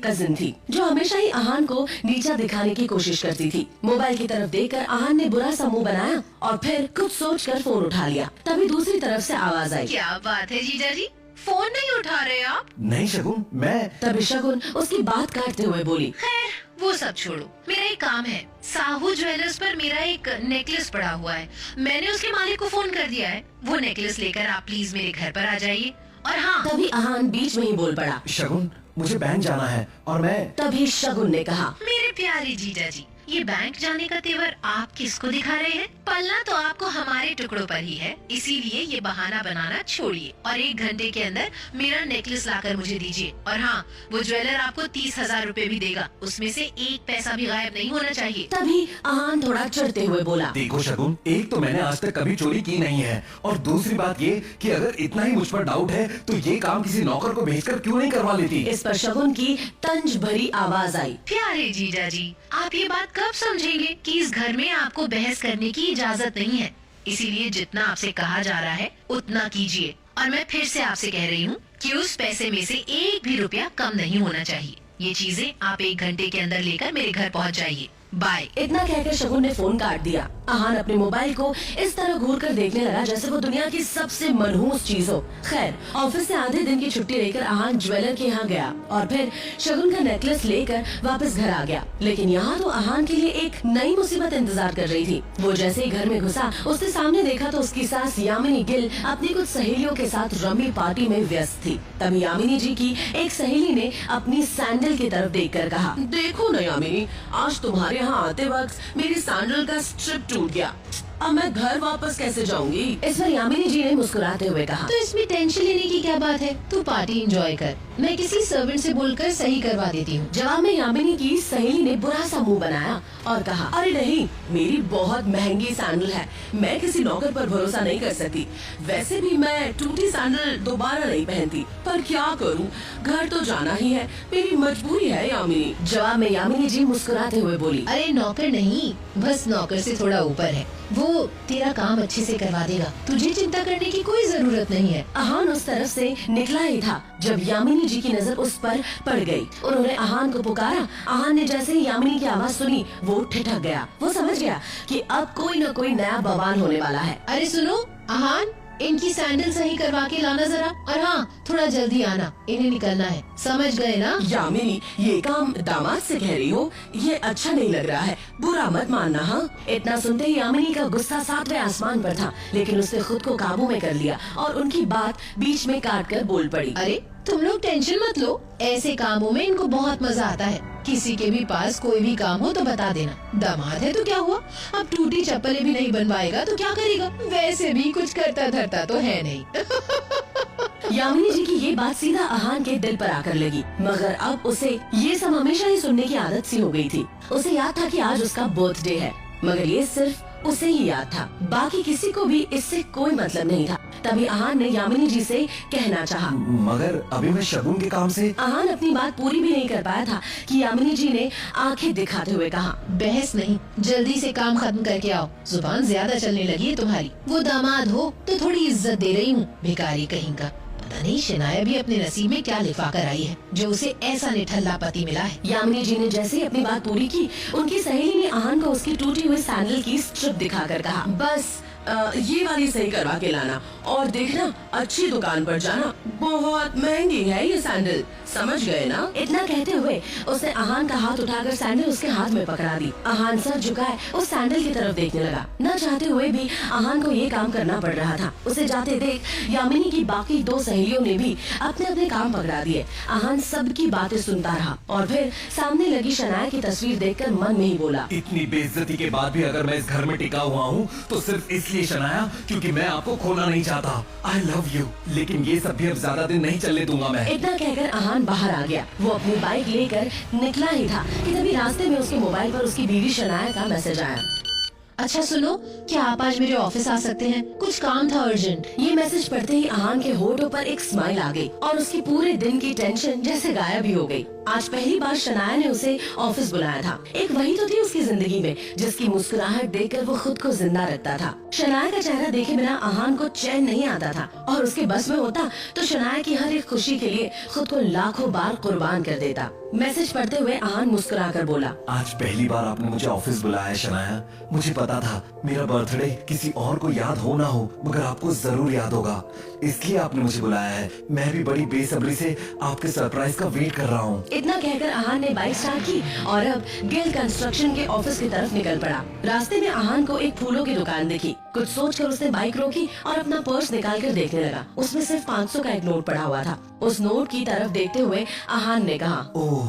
एक कजिन थी जो हमेशा ही आहान को नीचा दिखाने की कोशिश करती थी। मोबाइल की तरफ देखकर आहान ने बुरा सा मुंह बनाया और फिर कुछ सोचकर फोन उठा लिया। तभी दूसरी तरफ से आवाज आई, क्या बात है जीजा जी, फोन नहीं उठा रहे आप? नहीं शगुन, मैं। तभी शगुन उसकी बात काटते हुए बोली, खैर वो सब छोड़ो, मेरा एक काम है। साहू ज्वेलर्स पर मेरा एक नेकलेस पड़ा हुआ है, मैंने उसके मालिक को फोन कर दिया है। वो नेकलेस लेकर आप प्लीज मेरे घर पर आ जाइए। और हाँ, तभी आहान बीच में ही बोल पड़ा, शगुन मुझे बैंक जाना है और मैं। तभी शगुन ने कहा, मेरे प्यारे जीजा जी, ये बैंक जाने का तेवर आप किसको दिखा रहे हैं? पलना तो आपको हमारे टुकड़ों पर ही है, इसीलिए ये बहाना बनाना छोड़िए और 1 घंटे के अंदर मेरा नेकलेस लाकर मुझे दीजिए। और हाँ, वो ज्वेलर आपको 30,000 रूपए भी देगा, उसमें से 1 पैसा भी गायब नहीं होना चाहिए। तभी आहान थोड़ा चिढ़ते हुए बोला, देखो शगुन, एक तो मैंने आज तक कभी चोरी की नहीं है और दूसरी बात ये कि अगर इतना ही मुझ पर डाउट है तो ये काम किसी नौकर को भेजकर क्यों नहीं करवा लेती। इस पर शगुन की तंज भरी आवाज आई, प्यारे जीजा जी, आप ये बात कब समझेंगे कि इस घर में आपको बहस करने की इजाजत नहीं है, इसीलिए जितना आपसे कहा जा रहा है उतना कीजिए। और मैं फिर से आपसे कह रही हूँ कि उस पैसे में से 1 भी रुपया कम नहीं होना चाहिए। ये चीजें आप 1 घंटे के अंदर लेकर मेरे घर पहुँच जाइए। बाय। इतना कहकर शगुन ने फोन काट दिया। आहान अपने मोबाइल को इस तरह घूर कर देखने लगा जैसे वो दुनिया की सबसे मनहूस चीज हो। खैर, ऑफिस से आधे दिन की छुट्टी लेकर आहान ज्वेलर के यहाँ गया और फिर शगुन का नेकलेस लेकर वापस घर आ गया। लेकिन यहाँ तो आहान के लिए एक नई मुसीबत इंतजार कर रही थी। वो जैसे ही घर में घुसा, उसने सामने देखा तो उसकी सास यामिनी गिल अपनी कुछ सहेलियों के साथ रमी पार्टी में व्यस्त थी। तभी यामिनी जी की एक सहेली ने अपनी सैंडल की तरफ देखकर कहा, देखो न यामिनी, आज तुम्हारे यहाँ आते वक्त मेरी सैंडल का स्ट्रिप टूट गया, अब मैं घर वापस कैसे जाऊंगी? इस पर यामिनी जी ने मुस्कुराते हुए कहा, तो इसमें टेंशन लेने की क्या बात है, तू पार्टी एंजॉय कर, मैं किसी सर्वेंट से बोलकर सही करवा देती हूँ। जवाब में यामिनी की सहेली ने बुरा सा मुंह बनाया और कहा, अरे नहीं, मेरी बहुत महंगी सैंडल है, मैं किसी नौकर पर भरोसा नहीं कर सकती। वैसे भी मैं टूटी सैंडल दोबारा नहीं पहनती, पर क्या करूँ, घर तो जाना ही है, मेरी मजबूरी है यामिनी। जवाब में यामिनी जी मुस्कुराते हुए बोली, अरे नौकर नहीं, बस नौकर से थोड़ा ऊपर है, वो तेरा काम अच्छे से करवा देगा, तुझे चिंता करने की कोई जरूरत नहीं है। आहान उस तरफ से निकला ही था जब यामिनी जी की नजर उस पर पड़ गई। उन्होंने आहान को पुकारा। आहान ने जैसे ही यामिनी की आवाज सुनी, वो ठिठक गया। वो समझ गया कि अब कोई न कोई नया बवाल होने वाला है। अरे सुनो आहान, इनकी सैंडल सही करवा के लाना जरा, और हाँ थोड़ा जल्दी आना, इन्हें निकलना है, समझ गए ना? यामिनी, ये काम दामाद से कह रही हो, ये अच्छा नहीं लग रहा है, बुरा मत मानना। हाँ, इतना सुनते ही यामिनी का गुस्सा 7वें आसमान पर था, लेकिन उसने खुद को काबू में कर लिया और उनकी बात बीच में काट कर बोल पड़ी, अरे तुम लोग टेंशन मत लो, ऐसे कामों में इनको बहुत मजा आता है। किसी के भी पास कोई भी काम हो तो बता देना। दामाद है तो क्या हुआ, अब टूटी चप्पलें भी नहीं बनवाएगा तो क्या करेगा, वैसे भी कुछ करता धरता तो है नहीं। यामिनी जी की ये बात सीधा आहान के दिल पर आकर लगी, मगर अब उसे ये सब हमेशा ही सुनने की आदत सी हो गई थी। उसे याद था कि आज उसका बर्थडे है, मगर ये सिर्फ उसे ही याद था, बाकी किसी को भी इससे कोई मतलब नहीं था। तभी आहान ने यामिनी जी से कहना चाहा, मगर अभी मैं शगुन के काम से। आहान अपनी बात पूरी भी नहीं कर पाया था कि यामिनी जी ने आंखें दिखाते हुए कहा, बहस नहीं, जल्दी से काम खत्म करके आओ, जुबान ज्यादा चलने लगी है तुम्हारी। वो दामाद हो तो थोड़ी इज्जत दे रही हूँ, भिखारी कहीं का। पता नहीं शनाया भी अपने नसीब में क्या लिखवा कर आई है जो उसे ऐसा निठल्ला पति मिला है। यामिनी जी ने जैसे ही अपनी बात पूरी की, उनकी सहेली ने आहान को उसकी टूटी हुई सैंडल की स्ट्रिप दिखाकर कहा, बस ये वाली सही करवा के लाना और देखना अच्छी दुकान पर जाना, बहुत महंगी है ये सैंडल, समझ गए ना? इतना कहते हुए उसने आहान का हाथ उठाकर सैंडल उसके हाथ में पकड़ा दी। आहान सर झुकाए उस सैंडल की तरफ देखने लगा। न चाहते हुए भी आहान को ये काम करना पड़ रहा था। उसे जाते देख यामिनी की बाकी 2 सहेलियों ने भी अपने अपने काम पकड़ा दिए। आहान सबकी बातें सुनता रहा और फिर सामने लगी शनाया की तस्वीर देखकर मन में ही बोला, इतनी बेइज्जती के बाद भी अगर मैं इस घर में टिका हुआ हूँ तो सिर्फ इसलिए शनाया क्योंकि मैं आपको खोना नहीं चाहता। आई लव यू, लेकिन ये सब भी अब ज्यादा दिन नहीं चलने दूंगा मैं। इतना कहकर आहान बाहर आ गया। वो अपनी बाइक लेकर निकला ही था कि तभी रास्ते में उसके मोबाइल पर उसकी बीवी शनाया का मैसेज आया। अच्छा सुनो, क्या आप आज मेरे ऑफिस आ सकते हैं, कुछ काम था अर्जेंट। ये मैसेज पढ़ते ही आहान के होठों पर एक स्माइल आ गई और उसकी पूरे दिन की टेंशन जैसे गायब ही हो गई। आज पहली बार शनाया ने उसे ऑफिस बुलाया था। एक वही तो थी उसकी जिंदगी में जिसकी मुस्कुराहट देखकर वो खुद को जिंदा रखता था। शनाया का चेहरा देखे बिना आहान को चैन नहीं आता था और उसके बस में होता तो शनाया की हर एक खुशी के लिए खुद को लाखों बार कुर्बान कर देता। मैसेज पढ़ते हुए आहान मुस्कुराकर बोला, आज पहली बार आपने मुझे ऑफिस बुलाया है शनाया। मुझे पता था मेरा बर्थडे किसी और को याद हो ना हो मगर आपको जरूर याद होगा, इसलिए आपने मुझे बुलाया है। मैं भी बड़ी बेसब्री से आपके सरप्राइज का वेट कर रहा हूँ। इतना कहकर आहान ने बाइक स्टार्ट की और अब गिल कंस्ट्रक्शन के ऑफिस की तरफ निकल पड़ा। रास्ते में आहान को एक फूलों की दुकान दिखी। कुछ सोचकर उसने बाइक रोकी और अपना पर्स निकाल कर देखने लगा। उसमें सिर्फ 500 का एक नोट पड़ा हुआ था। उस नोट की तरफ देखते हुए आहान ने कहा, ओह,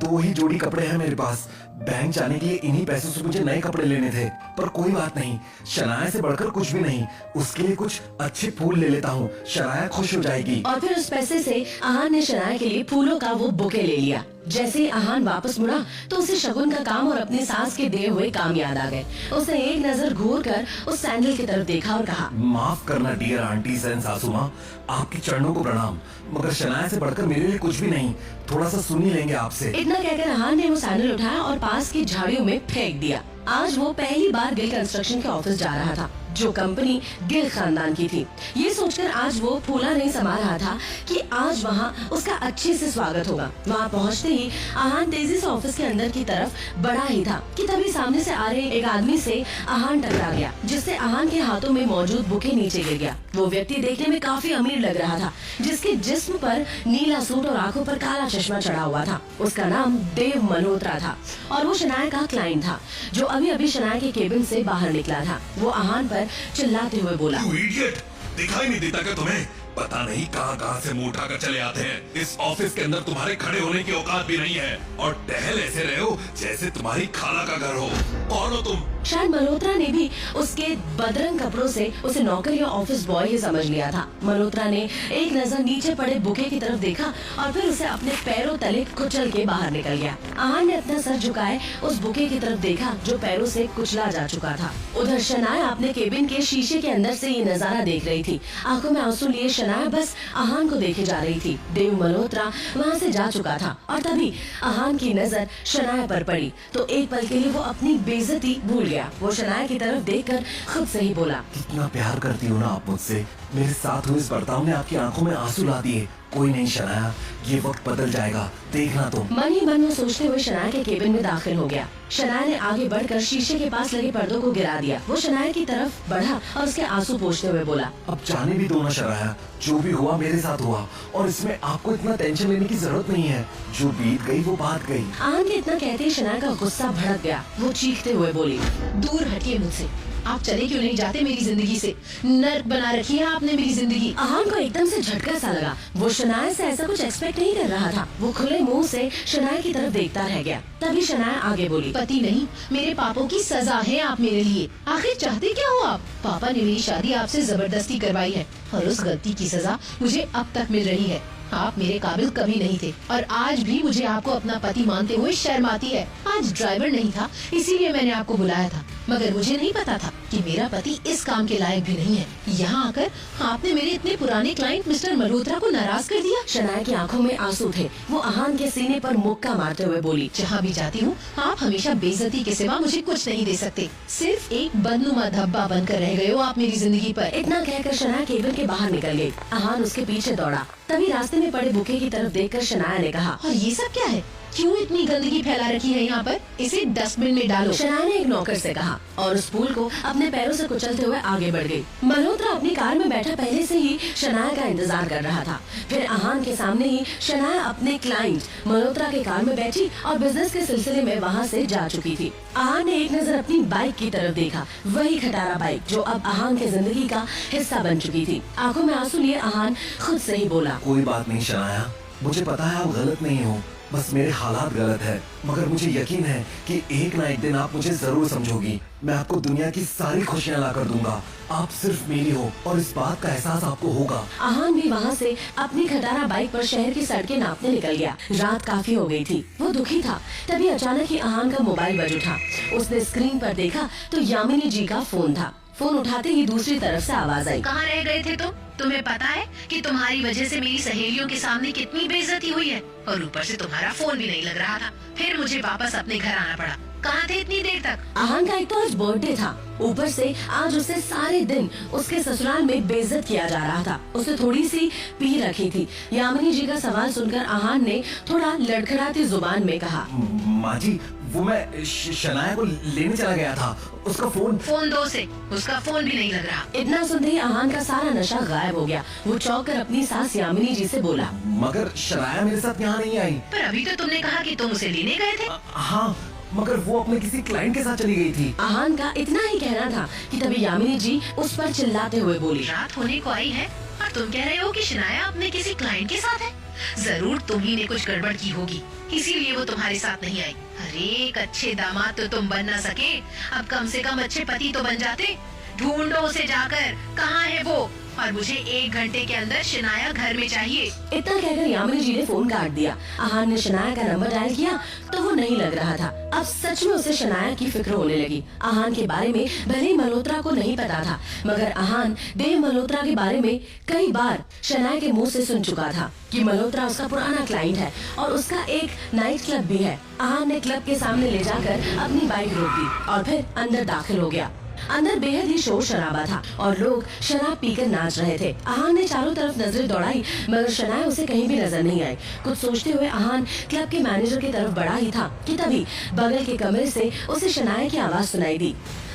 2 ही जोड़ी कपड़े हैं मेरे पास। बैंक जाने के लिए इन्हीं पैसों से मुझे नए कपड़े लेने थे, पर कोई बात नहीं, शनाया से बढ़कर कुछ भी नहीं। उसके लिए कुछ अच्छे फूल ले लेता हूँ, शनाया खुश हो जाएगी। और फिर उस पैसे से आहान ने शनाया के लिए फूलों का वो बुके ले लिया। जैसे ही आहान वापस मुड़ा तो उसे शगुन का काम और अपनी सास के दिए हुए काम याद आ गए। उसने एक नजर घूर कर उस सैंडल की तरफ देखा और कहा, माफ करना डियर आंटी एंड सासू माँ, आपके चरणों को प्रणाम, मगर शनाया से बढ़कर मेरे लिए कुछ भी नहीं। थोड़ा सा सुन ही लेंगे आपसे। इतना कहकर आहान ने वो सैंडल उठाया और पास की झाड़ियों में फेंक दिया। आज वो पहली बार गिल कंस्ट्रक्शन के ऑफिस जा रहा था, जो कंपनी गिल खानदान की थी। ये सोचकर आज वो फूला नहीं समा रहा था कि आज वहाँ उसका अच्छे से स्वागत होगा। वहाँ पहुँचते ही आहान तेजी से ऑफिस के अंदर की तरफ बढ़ा ही था कि तभी सामने से आ रहे एक आदमी से आहान टकरा गया, जिससे आहान के हाथों में मौजूद बुके नीचे गिर गया। वो व्यक्ति देखने में काफी अमीर लग रहा था, जिसके जिस्म पर नीला सूट और आंखों पर काला चश्मा चढ़ा हुआ था। उसका नाम देव मल्होत्रा था और वो शनाया का क्लाइंट था, जो अभी अभी शनाया के केबिन से बाहर निकला था। वो आहान पर चिल्लाते हुए बोला, You idiot! दिखाई नहीं देता क्या तुम्हें? पता नहीं कहां से मुंह उठाकर चले आते हैं। इस ऑफिस के अंदर तुम्हारे खड़े होने की औकात भी नहीं है और टहल ऐसे रहे हो जैसे तुम्हारी खाला का घर हो। कौन हो तुम? शायद मल्होत्रा ने भी उसके बदरंग कपड़ों से उसे नौकर या ऑफिस बॉय ही समझ लिया था। मल्होत्रा ने एक नजर नीचे पड़े बुके की तरफ देखा और फिर उसे अपने पैरों तले कुचल के बाहर निकल गया। आहान ने अपना सर झुकाए उस बुके की तरफ देखा जो पैरों से कुचला जा चुका था। उधर शनाया अपने केबिन के शीशे के अंदर से ये नजारा देख रही थी। आंखों में आंसू लिए शनाया बस आहान को देखे जा रही थी। देव मल्होत्रा वहाँ से जा चुका था और तभी आहान की नजर शनाया पर पड़ी तो एक पल के लिए वो अपनी बेइज्जती भूल गया। वो शनाया की तरफ देखकर खुद से ही बोला, कितना प्यार करती हो ना आप मुझसे। मेरे साथ हुए इस बर्ताव ने आपकी आंखों में आंसू ला दिए। कोई नहीं शनाया, ये वक्त बदल जाएगा, देखना तुम। मन ही मन में सोचते हुए शनाया के केबिन में दाखिल हो गया। शनाया ने आगे बढ़कर शीशे के पास लगे पर्दों को गिरा दिया। वो शनाया की तरफ बढ़ा और उसके आंसू पोंछते हुए बोला, अब जाने भी दो ना शनाया, जो भी हुआ मेरे साथ हुआ और इसमें आपको इतना टेंशन लेने की जरूरत नहीं है। जो बीत गई वो बात गई। आहान के इतना कहते ही शनाया का गुस्सा भड़क गया। वो चीखते हुए बोली, दूर हटिए मुझसे। आप चले क्यों नहीं जाते मेरी जिंदगी से? नर्क बना रखी है आपने मेरी जिंदगी। आहान को एकदम से झटका सा लगा। वो शनाया से ऐसा कुछ एक्सपेक्ट नहीं कर रहा था। वो खुले मुंह से शनाया की तरफ देखता रह गया। तभी शनाया आगे बोली, पति नहीं, मेरे पापों की सजा है आप मेरे लिए। आखिर चाहते क्या हो आप? पापा ने मेरी शादी आपसे जबरदस्ती करवाई है और उस गलती की सजा मुझे अब तक मिल रही है। आप मेरे काबिल कभी नहीं थे और आज भी मुझे आपको अपना पति मानते हुए शर्म आती है। आज ड्राइवर नहीं था इसीलिए मैंने आपको बुलाया था, मगर मुझे नहीं पता था कि मेरा पति इस काम के लायक भी नहीं है। यहाँ आकर आपने मेरे इतने पुराने क्लाइंट मिस्टर मल्होत्रा को नाराज कर दिया। शनाया की आंखों में आंसू थे। वो आहान के सीने पर मुक्का मारते हुए बोली, जहाँ भी जाती हूँ आप हमेशा बेइज्जती के सिवा मुझे कुछ नहीं दे सकते। सिर्फ एक बदनुमा धब्बा बनकर रह गए हो आप मेरी जिंदगी पर। इतना कहकर शनाया केबिन के बाहर निकल गई। आहान उसके पीछे दौड़ा। तभी रास्ते में पड़े बुके की तरफ देखकर शनाया ने कहा, और ये सब क्या है? क्यों इतनी गंदगी फैला रखी है यहाँ पर? इसे डस्टबिन में डालो। शनाया ने एक नौकर से कहा और उस फूल को अपने पैरों से कुचलते हुए आगे बढ़ गई। मल्होत्रा अपनी कार में बैठा पहले से ही शनाया का इंतजार कर रहा था। फिर आहान के सामने ही शनाया अपने क्लाइंट मल्होत्रा के कार में बैठी और बिजनेस के सिलसिले में वहाँ से जा चुकी थी। आहान ने एक नजर अपनी बाइक की तरफ देखा, वही खटारा बाइक जो अब आहान की जिंदगी का हिस्सा बन चुकी थी। आंखों में आंसू लिए आहान खुद से ही बोला, कोई बात नहीं शनाया, मुझे पता है आप गलत नहीं हो, बस मेरे हालात गलत है, मगर मुझे यकीन है कि एक ना एक दिन आप मुझे जरूर समझोगी। मैं आपको दुनिया की सारी खुशियाँ ला कर दूंगा। आप सिर्फ मेरी हो और इस बात का एहसास आपको होगा। आहान भी वहाँ से अपनी खटारा बाइक पर शहर की सड़कें नापने निकल गया। रात काफी हो गई थी। वो दुखी था। तभी अचानक ही आहान का मोबाइल बज उठा। उसने स्क्रीन पर देखा तो यामिनी जी का फोन था। फोन उठाते ही दूसरी तरफ से आवाज आई। कहाँ रह गए थे तुम? तुम्हें पता है कि तुम्हारी वजह से मेरी सहेलियों के सामने कितनी बेइज्जती हुई है, और ऊपर से तुम्हारा फोन भी नहीं लग रहा था। फिर मुझे वापस अपने घर आना पड़ा। कहाँ थे इतनी देर तक? आहान का एक तो आज बर्थडे था, ऊपर से आज उसे सारे दिन उसके ससुराल में बेइज्जत किया जा रहा था। उसे थोड़ी सी पी रखी थी। यामिनी जी का सवाल सुनकर आहान ने थोड़ा लड़खड़ाती जुबान में कहा, माँ जी, वो मैं शनाया को लेने चला गया था। उसका फोन दो से उसका फोन भी नहीं लग रहा। इतना सुनते ही आहान का सारा नशा गायब हो गया। वो चौंक कर अपनी सास यामिनी जी से बोला, मगर शनाया मेरे साथ यहाँ नहीं आई। पर अभी तो तुमने कहा कि तुम उसे लेने गए थे। हाँ, मगर वो अपने किसी क्लाइंट के साथ चली गई थी। आहान का इतना ही कहना था कि तभी यामिनी जी उस पर चिल्लाते हुए बोली, रात होने को आई है और तुम कह रहे हो कि शनाया अपने किसी क्लाइंट के साथ है। जरूर तुम ही ने कुछ गड़बड़ की होगी, इसीलिए वो तुम्हारे साथ नहीं आई। अरे एक अच्छे दामाद तो तुम बन ना सके, अब कम से कम अच्छे पति तो बन जाते। ढूंढो उसे जाकर, कहाँ है वो, और मुझे 1 घंटे के अंदर शनाया घर में चाहिए। इतना कहकर यामिनी जी ने फोन काट दिया। आहान ने शनाया का नंबर डायल किया तो वो नहीं लग रहा था। अब सच में उसे शनाया की फिक्र होने लगी। आहान के बारे में भले ही मल्होत्रा को नहीं पता था, मगर आहान देव मल्होत्रा के बारे में कई बार शनाया के मुंह से सुन चुका था कि मल्होत्रा उसका पुराना क्लाइंट है और उसका एक नाइट क्लब भी है। आहान ने क्लब के सामने ले जाकर अपनी बाइक रोक दी और फिर अंदर दाखिल हो गया। अंदर बेहद ही शोर शराबा था और लोग शराब पीकर नाच रहे थे। आहान ने चारों तरफ नजरें दौड़ाई, मगर शनाया उसे कहीं भी नजर नहीं आई। कुछ सोचते हुए आहान क्लब के मैनेजर की तरफ बढ़ा ही था कि तभी बगल के कमरे से उसे शनाया की आवाज सुनाई दी।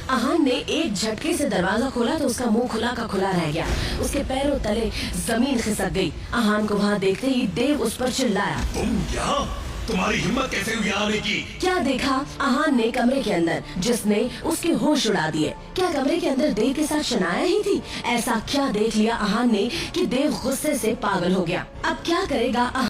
आहान ने एक झटके से दरवाजा खोला तो उसका मुंह खुला का खुला रह गया। उसके पैरों तले जमीन खिसक गई। आहान को वहाँ देखते ही देव उस पर चिल्लाया, तुम क्या? तुम्हारी हिम्मत कैसे हुई आने की? क्या देखा आहान ने कमरे के अंदर, जिसने उसके होश उड़ा दिए। क्या कमरे के अंदर देव के साथ शनाया ही थी? ऐसा क्या देख लिया आहान ने कि देव गुस्से से पागल हो गया। अब क्या करेगा